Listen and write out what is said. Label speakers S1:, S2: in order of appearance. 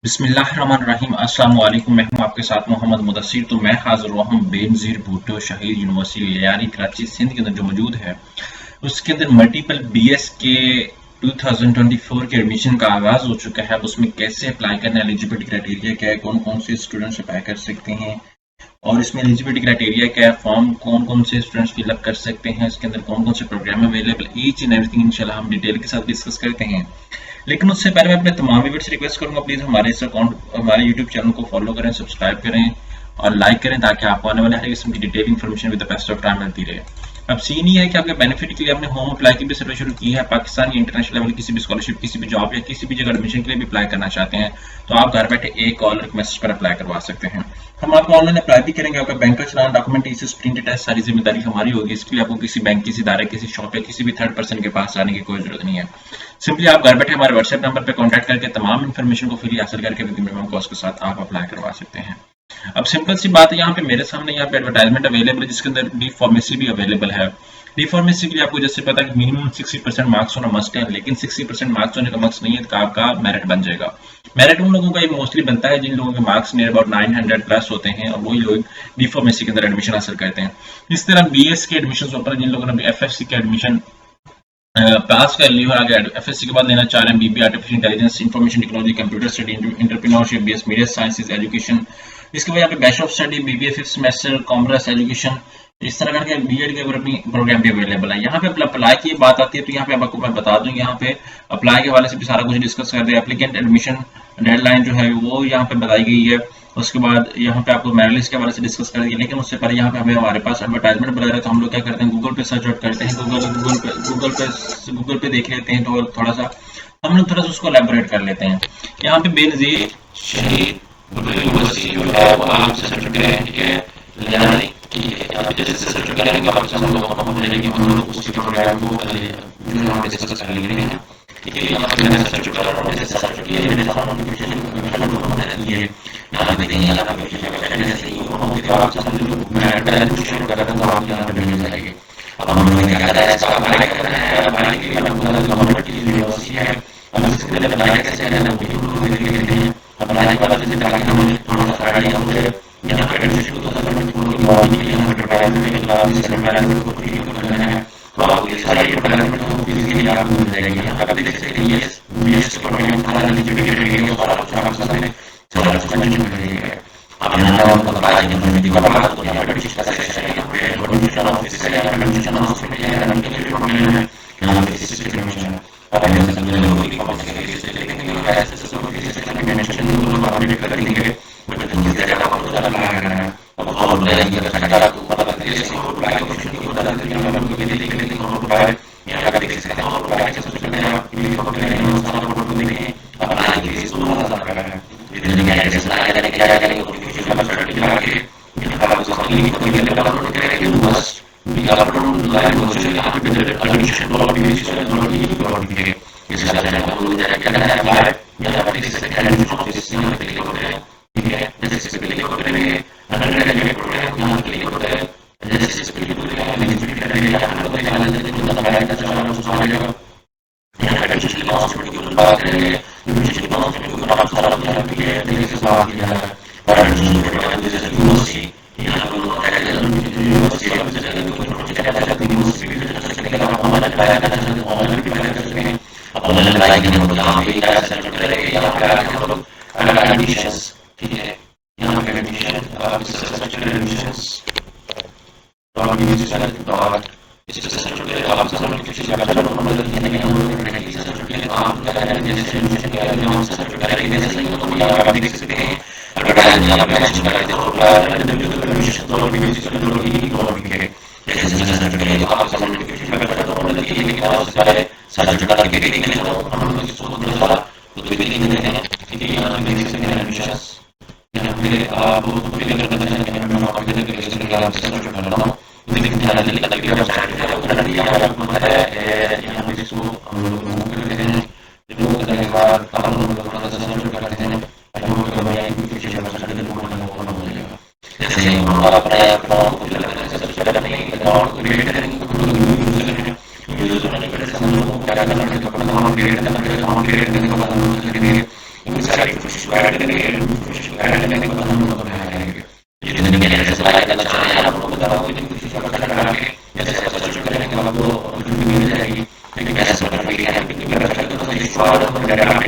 S1: बिस्मिल्लाहिर्रहमानिर्रहीम। अस्सलाम वालेकुम। मैं हूं आपके साथ मोहम्मद मुदस्सिर। तो मैं हाजिर हुआ हूं बेनज़ीर भुट्टो शहीद यूनिवर्सिटी लियारी कराची सिंध के अंदर जो मौजूद है, उसके अंदर मल्टीपल बीएस के 2024 के एडमिशन का आगाज हो चुका है। अब उसमें कैसे अप्लाई करना है, एलिजिबिलिटी क्राइटेरिया क्या है, कौन कौन से स्टूडेंट्स अप्लाई कर सकते हैं और इसमें एलिजिबिलिटी क्राइटेरिया क्या है, फॉर्म कौन कौन से स्टूडेंट्स फिलअप कर सकते हैं, इसके अंदर कौन कौन से programme available, each and everything इंशाल्लाह हम डिटेल के साथ डिस्कस करते हैं। लेकिन उससे पहले मैं अपने तमाम व्यूअर्स से रिक्वेस्ट करूंगा, प्लीज हमारे इस अकाउंट हमारे यूट्यूब चैनल को फॉलो करें, सब्सक्राइब करें और लाइक करें ताकि आपको आने वाले हर किस्म की detail information with the best of time मिलती रहे। अब सीन ये है कि आपके बेनिफिट के लिए हमने होम अप्लाई की भी सर्विस शुरू की है। पाकिस्तान या इंटरनेशनल लेवल किसी भी स्कॉलरशिप, किसी भी जॉब या किसी भी जगह एडमिशन के लिए भी अप्लाई करना चाहते हैं तो आप घर बैठे एक कॉल और एक मैसेज पर अप्लाई करवा सकते हैं। हम आपको ऑनलाइन अप्लाई भी करेंगे। आपका बैंक का चलान, डॉक्यूमेंट, इस प्रिंटेड टेस्ट, सारी जिम्मेदारी हमारी होगी। इसके लिए आपको किसी बैंक, किसी इदारे, किसी शॉप या किसी भी थर्ड पर्सन के पास जाने की कोई जरूरत नहीं है। सिंपली आप घर बैठे हमारे व्हाट्सएप नंबर पर कॉन्टैक्ट करके तमाम इन्फॉर्मेशन को फ्री हासिल करके विद मिनिमम कॉस्ट के साथ आप अप्लाई करवा सकते हैं। अब सिंपल सी बात है, यहाँ पे मेरे सामने यहाँ पे एडवर्टाइजमेंट अवेलेबल है जिसके अंदर डी फार्मेसी भी अवेलेबल है। डी फार्मेसी के लिए आपको जैसे पता है कि मिनिमम 60% मार्क्स होना मस्ट है, लेकिन 60% मार्क्स होने का मक्स नहीं है तो आपका मेरिट बन जाएगा। मेरिट उन लोगों का मोस्टली बनता है जिन लोगों के मार्क्स नियर अबाउट 900 प्लस होते हैं और वही लोग डी फार्मेसी के अंदर एडमिशन हासिल करते हैं। इस तरह बीएस के एडमिशन ऊपर जिन लोगों ने एफएससी के एडमिशन पास कर ली और आगे एफएससी के बाद लेना चाह रहे हैं BB, artificial intelligence, information technology, computer study, entrepreneurship, BS media sciences, education, इसके बाद यहाँ पे bachelor of study, BBA fifth semester, commerce, education, इस तरह करके बीएड के प्रोग्राम भी अवेलेबल है। यहाँ पे अप्लाई की बात आती है तो यहाँ पे आपको मैं बता दूं, यहाँ पे अप्लाई के हवाले से भी सारा कुछ डिस्कस कर दे। एप्लीकेंट एडमिशन डेडलाइन जो है वो यहाँ पे बताई गई है। उसके बाद यहाँ पे आपको मेरिट लिस्ट के हवाले से डिस्कस कर दिया, लेकिन उससे पहले यहाँ पे हमारे पास एडवर्टाइजमेंट बता रहे हैं तो हम लोग क्या करते हैं, गूगल पे सर्च आउट करते हैं। गूगल पे देख लेते हैं तो थोड़ा सा हम लोग थोड़ा सा उसको एलैबोरेट कर लेते हैं। यहाँ पे बेनज़ीर शहीद यूनिवर्सिटी जो है वो आप सर्च करें, ठीक है, लियारी की है। यहाँ पे जैसे सर्च करेंगे आप हम लोग उसी प्रोग्राम को जो हम डिस्कस कर ले रहे हैं, ठीक है। यहाँ पे मैंने सर्च कर रहा हूँ, जैसे सर्च किया मैंने ये यहाँ पे नहीं, यहाँ पे जैसे ही आप मैं एडमिशन कर रहा हूँ आप यहाँ पे मिल जाएंगे। अब हम लोग क्या कर रहे हैं, अप्लाई कर रहे हैं, अप्लाई के लिए गवर्नमेंट की यूनिवर्सिटी है। अब इसके लिए अप्लाई कैसे करना है वो देखते हैं। अप्लाई के बाद ताकि हमें थोड़ा सा आइडिया हो जाए। यहाँ पे एडमिशन को यहाँ पे प्रोग्राम को क्लिक करना है तो आप ये सारी एडवर्टाइजमेंट इजीली आपको मिल जाएगी। यहाँ पे देख सकते हैं ये बीएस प्रोग्राम का एलिजिबिलिटी है, सारा कुछ आपके सामने सारा कुछ मेंशन कर दिया है। अब यहाँ पर अप्लाई करने के बाद तो यहाँ पे रजिस्टर सेक्शन है, यहाँ पे एडमिशन ऑफिस है, एडमिशन ऑफिस में है, यहाँ पे सिस्टम में अब मैं समझ लो कि कौन से केस से लेंगे, ऐसे सब के मेंशन को अपडेट कर देंगे। बट मुझे जगह पर तो अप्लाई करना है। अब और नहीं है सरकार को पता है जैसे अप्लाई ऑप्शन को बता देंगे, हम लोग ये देख लेंगे और अप्लाई यहाँ पे देख सकते हैं। और अप्लाई कैसे करना है आप ये फोटो करेंगे, सारा फोटो देखें, अप्लाई के लिए 16,000 का है। इतने क्या जैसे अप्लाई करेंगे, क्या करेंगे, ऑफिशियल का सर्टिफिकेट आके यहाँ पे उसको क्लिक करके डाउनलोड करेंगे, बस अपलोड लाइव हो जाएगा। यहाँ पे एडमिशन लॉग भी लॉग भी इसके साथ हम लोग क्या करना है, अप्लाई यहाँ पे देख सकते हैं एडमिशन ऑफिस यहाँ पे क्लिक होते हैं, ठीक है। जैसे इस पे क्लिक करेंगे अंडरग्रेजुएट प्रोग्राम यहाँ क्लिक होता है, जैसे इस पे क्लिक होता है एलिजिबिलिटी करेंगे, यहाँ पे दिखा देंगे कितना अप्लाई का चार्ज उसका आ जाएगा। यहाँ पे एडमिशन लॉन्चमेंट की बात करेंगे, एडमिशन लॉन्चमेंट को आप सारा यहाँ पे देख सकते हैं किया है। और एडमिशन प्रोग्राम जैसे यूनिवर्सिटी यहाँ पे यूनिवर्सिटी ऑनलाइन अप्लाई करना चाहते हैं, ऑनलाइन भी अप्लाई कर सकते हैं। ऑनलाइन अप्लाई करने को यहाँ पे क्या सर्च करेंगे, यहाँ पे आके हम लोग एडमिशंस, ठीक है, यहाँ पे एडमिशन आप सर्च करें एडमिशंस डॉट यूजीसी डॉट इस पे सर्च करें। आप सामने कुछ चीज़ का मतलब नहीं है, हम लोग नहीं सर्च करें तो आप क्या करें, जैसे एडमिशन के लिए हम सर्च करेंगे जैसे ही तो यहाँ पे देख सकते हैं एडवर्टाइज यहाँ पे मेंशन कर देते हो एडमिशन डॉट यूजीसी डॉट के जैसे सर्च करें तो आप सामने कुछ चीज़ का मतलब नहीं है, लेकिन आप पहले सर्च करके देख लें तो हम लोग इसको थोड़ा सा तो देख लेते हैं, ठीक है। यहाँ पे देख सकते हैं एडमिशंस, यहाँ पे आप क्लिक कर देते हैं, मैं आपको देख के जैसे आप सर्च कर रहा हूँ देख ध्यान से लगा कि वेबसाइट है उधर दिया है आपको है। यहाँ पे इसको हम लोग रिमूव कर देते हैं, रिमूव करने के बाद हम लोग थोड़ा सा सर्च करते हैं, रिमूव करने के बाद कुछ चीज़ें वेबसाइट पे ओपन हो जाएगा। जैसे हम अपने अकाउंट को फिल करने से सबसे पहले अपने अकाउंट को क्रिएट करेंगे तो यूजर होने के बाद हम लोग क्या करना है, तो अपना अकाउंट क्रिएट करना है। अकाउंट क्रिएट करने के बाद हम लोग करेंगे इन सारी कुछ ऐड
S2: दवाओं की कोशिश पता लगा के जैसे पता चुका है कि आपको मिल जाएगी, लेकिन ऐसा नहीं है कि तो